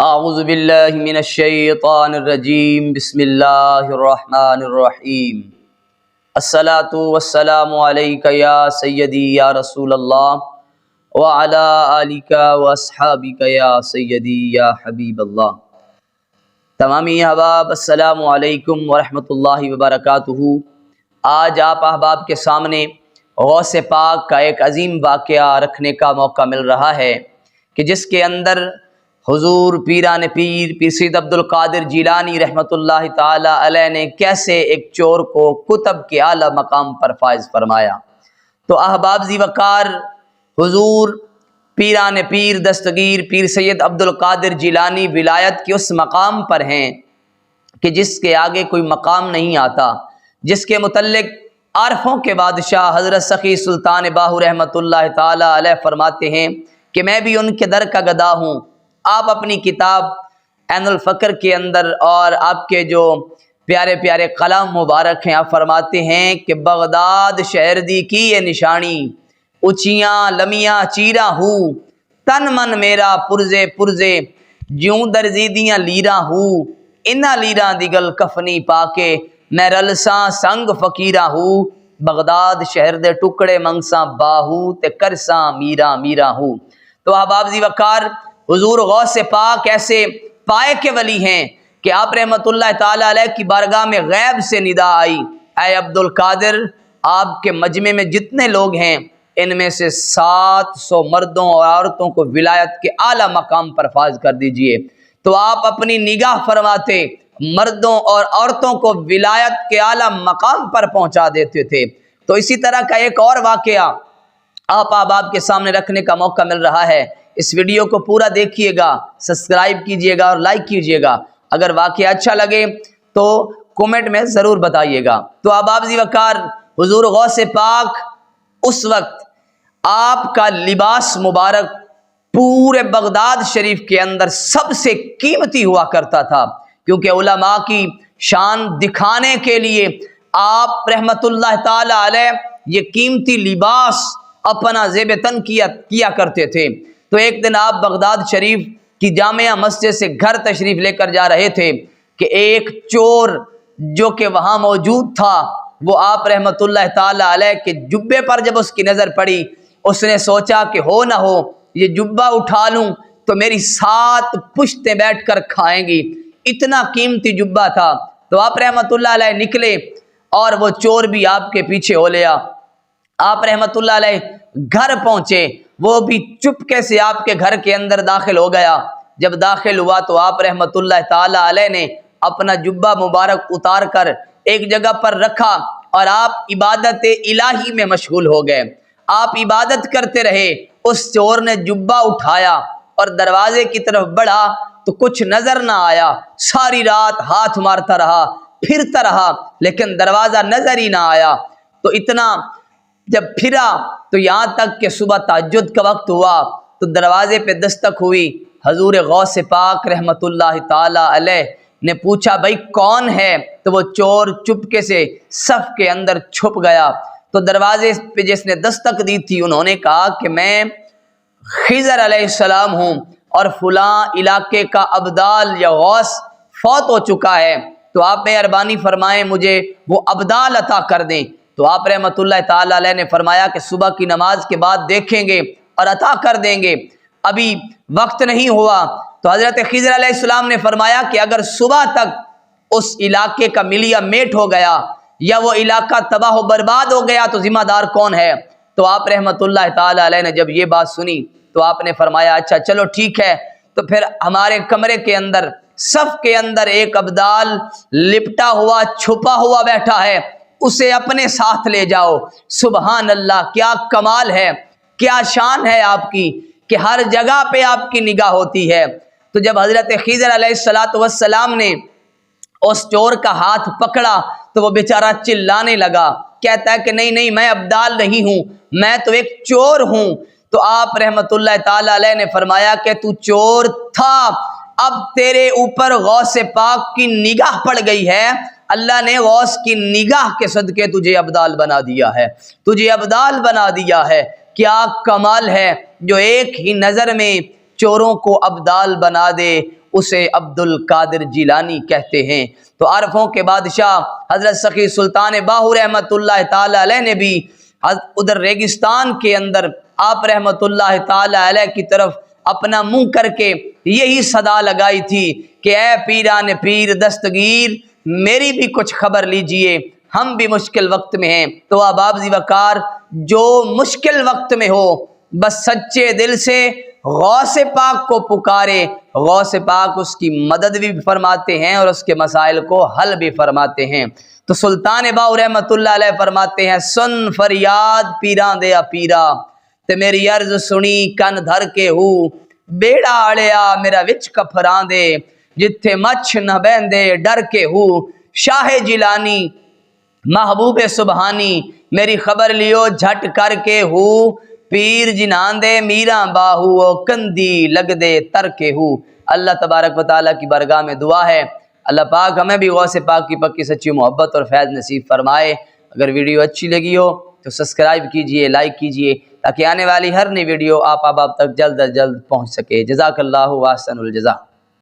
اعوذ باللہ من الشیطان الرجیم بسم اللہ الرحمن الرحیم الصلاۃ والسلام علیک یا سیدی یا رسول اللہ وعلی آلک واصحابک یا سیدی یا حبیب اللہ۔ تمامی احباب السلام علیکم ورحمۃ اللہ وبرکاتہ۔ آج آپ احباب کے سامنے غوث پاک کا ایک عظیم واقعہ رکھنے کا موقع مل رہا ہے کہ جس کے اندر حضور پیران پیر سید عبد القادر جیلانی رحمۃ اللہ تعالی علیہ نے کیسے ایک چور کو کتب کے اعلیٰ مقام پر فائز فرمایا۔ تو احباب ذی وقار حضور پیران پیر دستگیر پیر سید عبد القادر جیلانی ولایت کے اس مقام پر ہیں کہ جس کے آگے کوئی مقام نہیں آتا، جس کے متعلق عارفوں کے بادشاہ حضرت سخی سلطان باہو رحمۃ اللہ تعالی علیہ فرماتے ہیں کہ میں بھی ان کے در کا گدا ہوں۔ آپ اپنی کتاب عین الفقر کے اندر اور آپ کے جو پیارے پیارے کلام مبارک ہیں، آپ فرماتے ہیں کہ بغداد شہر دی کی یہ نشانی، اچیاں لمیاں چیرا ہوں، تن من میرا پرزے پرزے جوں درزیدیاں لیراں ہوں، انہاں لیراں دی گل کفنی پا کے میں رلساں سنگ فقیرہ ہوں، بغداد شہر دے ٹکڑے منگساں باہو تے کرساں میرا میرا ہوں۔ تو احباب ذی وقار حضور غوث پاک ایسے پائے کے ولی ہیں کہ آپ رحمت اللہ تعالی علیہ کی بارگاہ میں غیب سے ندا آئی، اے عبد القادر، آپ کے مجمع میں جتنے لوگ ہیں ان میں سے 700 مردوں اور عورتوں کو ولایت کے اعلیٰ مقام پر فائز کر دیجئے۔ تو آپ اپنی نگاہ فرماتے مردوں اور عورتوں کو ولایت کے اعلیٰ مقام پر پہنچا دیتے تھے۔ تو اسی طرح کا ایک اور واقعہ آپ احباب کے سامنے رکھنے کا موقع مل رہا ہے۔ اس ویڈیو کو پورا دیکھیے گا، سبسکرائب کیجئے گا اور لائک کیجئے گا۔ اگر واقعہ اچھا لگے تو کومنٹ میں ضرور بتائیے گا۔ تو احباب ذی وقار حضور غوث پاک اس وقت آپ کا لباس مبارک پورے بغداد شریف کے اندر سب سے قیمتی ہوا کرتا تھا، کیونکہ علماء کی شان دکھانے کے لیے آپ رحمت اللہ تعالی علیہ یہ قیمتی لباس اپنا زیب تن کیا کرتے تھے۔ تو ایک دن آپ بغداد شریف کی جامعہ مسجد سے گھر تشریف لے کر جا رہے تھے کہ ایک چور جو کہ وہاں موجود تھا وہ آپ رحمت اللہ تعالی علیہ کے جبے پر جب اس کی نظر پڑی، اس نے سوچا کہ ہو نہ ہو یہ جبہ اٹھا لوں تو میری 7 پشتیں بیٹھ کر کھائیں گی، اتنا قیمتی جبہ تھا۔ تو آپ رحمت اللہ علیہ نکلے اور وہ چور بھی آپ کے پیچھے ہو لیا۔ آپ رحمت اللہ علیہ گھر پہنچے، وہ بھی چپکے سے آپ کے گھر کے اندر داخل ہو گیا۔ جب داخل ہوا تو آپ رحمت اللہ تعالی علیہ نے اپنا جبہ مبارک اتار کر ایک جگہ پر رکھا اور آپ عبادت الہی میں مشغول ہو گئے۔ آپ عبادت کرتے رہے۔ اس چور نے جبہ اٹھایا اور دروازے کی طرف بڑھا تو کچھ نظر نہ آیا۔ ساری رات ہاتھ مارتا رہا، پھرتا رہا، لیکن دروازہ نظر ہی نہ آیا۔ تو اتنا جب پھرا تو یہاں تک کہ صبح تہجد کا وقت ہوا تو دروازے پہ دستک ہوئی۔ حضور غوث پاک رحمت اللہ تعالی علیہ نے پوچھا بھائی کون ہے؟ تو وہ چور چپکے سے صف کے اندر چھپ گیا۔ تو دروازے پہ جس نے دستک دی تھی انہوں نے کہا کہ میں خضر علیہ السلام ہوں اور فلاں علاقے کا ابدال یا غوث فوت ہو چکا ہے، تو آپ مہربانی فرمائیں مجھے وہ ابدال عطا کر دیں۔ تو آپ رحمت اللہ تعالی علیہ نے فرمایا کہ صبح کی نماز کے بعد دیکھیں گے اور عطا کر دیں گے، ابھی وقت نہیں ہوا۔ تو حضرت خضر علیہ السلام نے فرمایا کہ اگر صبح تک اس علاقے کا ملیا میٹ ہو گیا یا وہ علاقہ تباہ و برباد ہو گیا تو ذمہ دار کون ہے؟ تو آپ رحمت اللہ تعالی علیہ نے جب یہ بات سنی تو آپ نے فرمایا اچھا چلو ٹھیک ہے، تو پھر ہمارے کمرے کے اندر صف کے اندر ایک ابدال لپٹا ہوا چھپا ہوا بیٹھا ہے، اسے اپنے ساتھ لے جاؤ۔ سبحان اللہ، کیا کمال ہے، کیا شان ہے آپ کی کہ ہر جگہ پہ آپ کی نگاہ ہوتی ہے۔ تو جب حضرت خضر علیہ السلام نے اس چور کا ہاتھ پکڑا تو وہ بیچارہ چلانے لگا، کہتا ہے کہ نہیں نہیں میں ابدال نہیں ہوں، میں تو ایک چور ہوں۔ تو آپ رحمت اللہ تعالی علیہ نے فرمایا کہ تو چور تھا، اب تیرے اوپر غوث پاک کی نگاہ پڑ گئی ہے، اللہ نے غوث کی نگاہ کے صدقے تجھے ابدال بنا دیا ہے، تجھے ابدال بنا دیا ہے۔ کیا کمال ہے جو ایک ہی نظر میں چوروں کو ابدال بنا دے، اسے عبد القادر جیلانی کہتے ہیں۔ تو عارفوں کے بادشاہ حضرت سخی سلطان باہو رحمۃ اللہ تعالی علیہ نے بھی ادھر ریگستان کے اندر آپ رحمۃ اللہ تعالی علیہ کی طرف اپنا منہ کر کے یہی صدا لگائی تھی کہ اے پیران پیر دستگیر میری بھی کچھ خبر لیجئے، ہم بھی مشکل وقت میں ہیں۔ تو احباب ذی وقار، جو مشکل وقت میں ہو بس سچے دل سے غوث پاک کو پکارے، غوث پاک اس کی مدد بھی فرماتے ہیں اور اس کے مسائل کو حل بھی فرماتے ہیں۔ تو سلطان باہو رحمۃ اللہ علیہ فرماتے ہیں، سن فریاد پیراں دیا پیرا تے میری عرض سنی کن دھر کے ہو، بیڑا اڑیا میرا وچ کفراں دے، جتھے مچھ نہ بہندے ڈر کے ہو، شاہ جیلانی محبوب سبحانی میری خبر لیو جھٹ کر کے ہو، پیر جنان دے میراں باہو کندی لگ دے تر کے ہو۔ اللہ تبارک و تعالیٰ کی بارگاہ میں دعا ہے اللہ پاک ہمیں بھی غوث پاک کی پکی سچی محبت اور فیض نصیب فرمائے۔ اگر ویڈیو اچھی لگی ہو تو سبسکرائب کیجئے، لائک کیجئے تاکہ آنے والی ہر نئی ویڈیو آپ تک جلد از جلد پہنچ سکے۔ جزاک اللہ و احسن الجزا۔